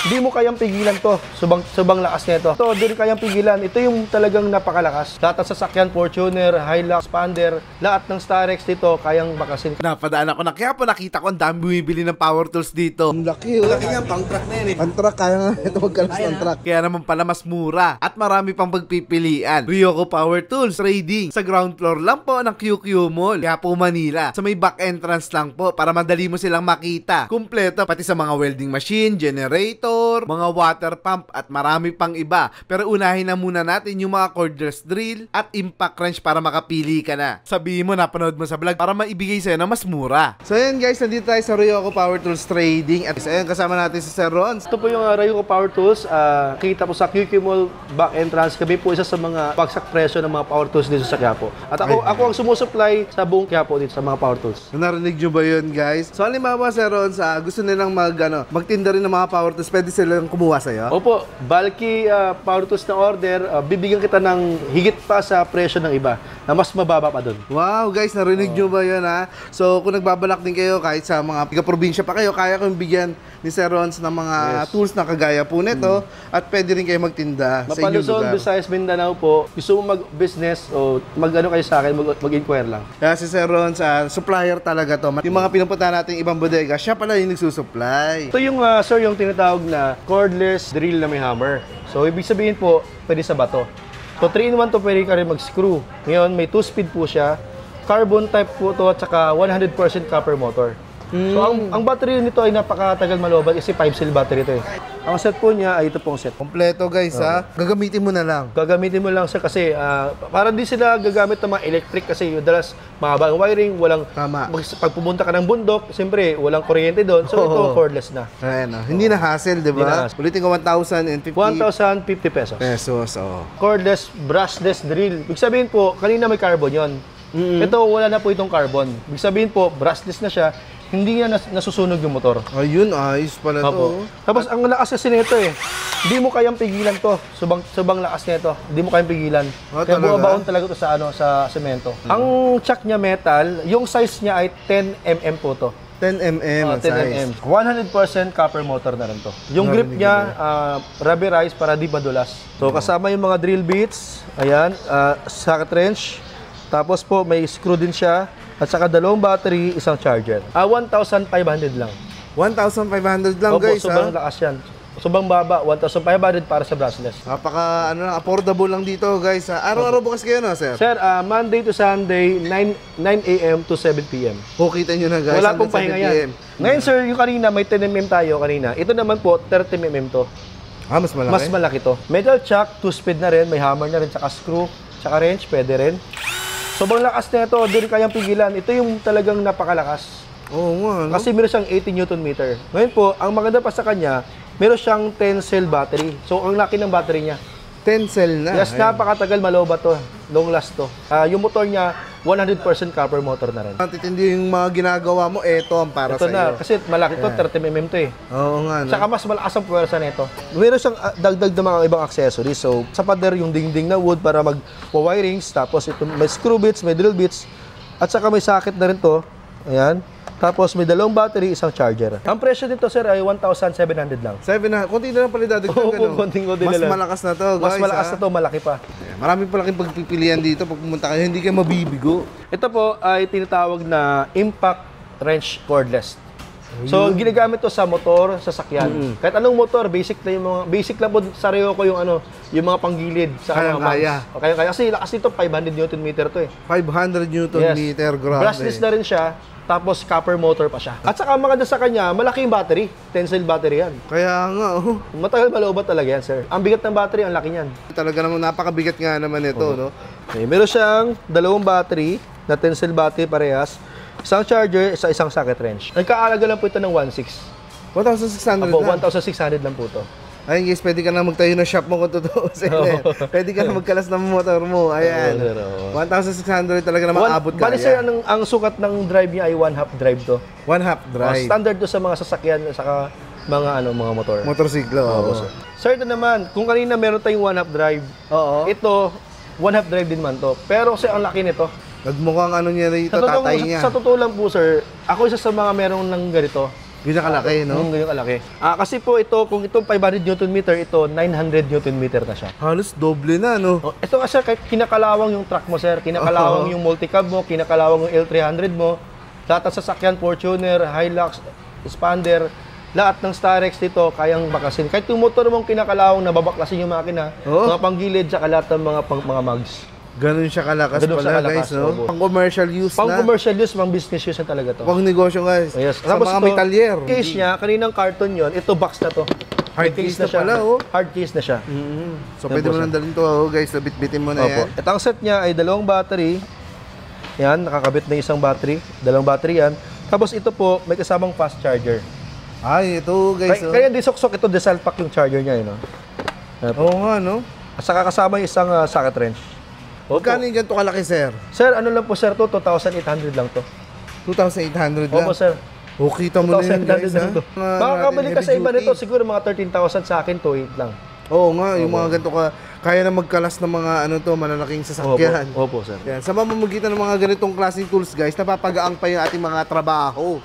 Hindi mo kayang pigilan to. Subang lakas nito. Ito, hindi kayang pigilan. Ito yung talagang napakalakas. Lahat ng sasakyan, Fortuner, Hilux, Expander, lahat ng Starex dito kayang bakasin. Napadaan ako na kaya po nakita ko ang dami bumibili ng power tools dito. Ang laki, oh. Laki nga, pang truck na yan eh. Ang truck, kaya nga ito magkalas ng truck. Kaya naman pala mas mura at marami pang pagpipilian. Ryoko Power Tools Trading sa ground floor lang po ng QQ Mall, kaya po Manila. Sa may back entrance lang po para madali mo silang makita. Kumpleto pati sa mga welding machine, generator, mga water pump at marami pang iba. Pero unahin na muna natin yung mga cordless drill at impact wrench para makapili ka na. Sabihin mo, napanood mo sa vlog para maibigay sa'yo na mas mura. So ayan guys, nandito tayo sa Ryoko Power Tools Trading. At ayan, kasama natin si Sir Ron. Ito po yung Ryoko Power Tools. Kita po sa QQ Mall back entrance. Kami po isa sa mga bagsak presyo ng mga power tools dito sa Quiapo. At ako ang sumusupply sa buong Quiapo dito sa mga power tools. Narinig nyo ba yun guys? So halimbawa Sir Ron, gusto nilang magtinda rin ng mga power tools, pwede silang kumuha sa'yo? Opo, bulky power tools na order, bibigyan kita ng higit pa sa presyo ng iba na mas mababa pa doon. Wow guys, narinig nyo ba yun ha? So kung nagbabalak din kayo kahit sa mga probinsya pa kayo, kaya kong bigyan ni Sir Ron ng mga tools na kagaya po nito at pwede rin kayo magtinda sa inyong Luzon, lugar. Visayas, Mindanao po, gusto mo mag-business o mag-ano kayo sa akin, mag-inquire lang. Kaya si Sir Ron, supplier talaga to. Yung mga pinupunta nating ibang bodega, siya pala yung nagsusupply. Ito yung, sir, yung tinatawag na cordless drill na may hammer. So, ibig sabihin po, pwede sa bato. So, 3-in-1 to, pwede ka rin mag-screw. Ngayon, may 2-speed po siya. Carbon type po to at saka 100% copper motor. So, ang battery nito ay napakatagal malobat kasi 5-cell battery ito eh. Ang set po niya ay ito pong set. Kompleto guys ha. Gagamitin mo na lang. Gagamitin mo lang sir kasi para di sila gagamit ng mga electric kasi yung dalas mahabang wiring, walang pag pumunta ka ng bundok, siyempre walang kuryente doon. So ito cordless na. Ayan, hindi na hassle, di ba? Ulitin ko 1,050 pesos. Oh. Cordless, brushless drill. Ibig sabihin po, kanina may carbon yon. Ito wala na po itong carbon. Ibig sabihin po, brushless na siya. Hindi niya nasusunog yung motor. Ayun, ayos pala to. Tapos ang lakas kasi nito eh. Hindi mo kayang pigilan to. Subang lakas nito. Hindi mo kayang pigilan. Kaya bumabaon talaga to sa semento. Ang chuck niya metal, yung size niya ay 10 mm po to. 10 mm 10 mm. 100% copper motor na rin to. Yung grip niya, rubberized para di madulas. So kasama yung mga drill bits, ayan, socket wrench. Tapos po may screw din siya. At saka 2 battery, isang charger. 1,500 lang. 1,500 lang guys. Sobrang lakas yan. Sobrang baba, 1,500 para sa brushless. Napaka affordable lang dito guys. Araw-araw bukas kayo na sir? Sir, Monday to Sunday, 9 a.m. to 7 p.m. Kita nyo na guys. Wala pong pahinga yan. Ngayon sir, yung kanina, may 10 mm tayo kanina. Ito naman po, 30 mm to. Mas malaki? Mas malaki to. Metal chuck, 2-speed na rin, may hammer na rin, tsaka screw, tsaka wrench, pwede rin. Sobrang lakas na ito, hindi kayang pigilan. Ito yung talagang napakalakas. Oo nga, no? Kasi meron siyang 80 Nm. Ngayon po, ang maganda pa sa kanya, meron siyang 10-cell battery. So, ang laki ng battery niya. 10 cell na? Yes, napakatagal, malobat to. Long last to. Yung motor niya, 100% copper motor na rin. Titindi yung mga ginagawa mo, ito ang para ito sa'yo. na, kasi malaki to, 30 mm to eh. Oo nga, no? Saka mas malakas ang puwersa nito. Meron siyang dagdag na mga ibang accessories. So, sa pader yung dingding na wood para mag-wirings. Tapos ito, may screw bits, may drill bits. At saka may socket na rin to. Ayan. Tapos may 2 battery, isang charger. Ang presyo nito sir ay 1,700 lang. 700. Konti na lang pala dadagdag. Konting-konti Mas na lang. malakas na to, guys. Mas malakas na to, malaki pa. Marami pa laking pagpipilian dito pag pumunta kayo. Hindi kayo mabibigo. Ito po ay tinatawag na impact wrench cordless. So, ginagamit to sa motor, sa sakyan. Kahit anong motor, basic na yung mga basic lang po sa Ryoko yung yung mga panggilid sa kaya. Kaya kasi lakas nito 500 Nm to eh. 500 Nm, grabe. Brushless na rin siya. Tapos copper motor pa siya. At saka maganda sa kanya, malaki yung battery. 10-cell battery yan. Kaya nga, Matagal maloobat talaga yan, sir. Ang bigat ng battery, ang laki niyan. Talaga naman, napakabigat nga naman ito, no? Okay, meron siyang 2 battery na 10-cell battery parehas. Isang charger, isang socket wrench. Nagkaalaga lang po ito ng 1,600. 1,600 na? 1,600 lang po ito. Ayun guys, pwede ka na magtayo ng shop mo kung totoo. Pwede ka na magkalas ng motor mo. Ayan. 1,600 talaga naman abot kaya. Bali sir, ang sukat ng drive niya ay 1/2 drive to. 1/2 drive. Standard to sa mga sasakyan, saka mga mga motor. Motorsiklo. Sir, ito naman, kung kanina meron tayong 1/2 drive, ito, 1/2 drive din man to. Pero kasi ang laki nito. Nagmukhang niya rito, tatay niya. Sa totoo lang po sir, ako isa sa mga meron ng ganito. Ganyan kalaki, no? Ganyan kalaki. Kasi po ito, kung itong 500 Newton meter, ito 900 Newton meter na siya. Halos doble na, no? Ito nga sir, kahit kinakalawang yung truck mo sir, kinakalawang yung multicab mo, kinakalawang yung L300 mo, lahat ng sasakyan, Fortuner, Hilux, Expander, lahat ng Starex dito kayang bakasin. Kahit yung motor mong kinakalawang, nababaklasin yung makina, mga panggilid, saka lahat ng mga mags. Ganun siya kalakas Ganun siya pala, kalakas, guys, no? opo. Pang commercial use Pang na. commercial use, pang business use na talaga to. Pang negosyo, guys. Yes. Sa mga ito, metalyer. case niya, kaninang carton yon, ito box na to. Hard May case na pala, oh. Hard case na siya. So, pwede mo nang dalhin to, guys. Bit-bitin mo na yan. Ito ang set niya ay dalawang battery. Yan, nakakabit na isang battery. Dalawang battery yan. Tapos ito po, may kasamang fast charger. Ay, ito, guys. Kaya di sok-sok ito, desal pack yung charger niya, yun. Oo nga, no? At saka kasama yung isang socket wrench. Magkano yung ganito kalaki, sir? Sir, ano lang po sir to? 2,800 lang to. 2,800 lang. Opo sir. O, kita mo na yun, 2,800 guys, lang ha? to. Makakabili ka sa iba nito, siguro mga 13,000 sa akin, 2,800 lang. Oo nga, yung mga ganito ka, kaya na magkalas ng mga ano to, malalaking sasakyan. Opo sir. Yan. Sa mamamagitan ng mga ganitong klaseng tools, guys, napapagaang pa yung ating mga trabaho.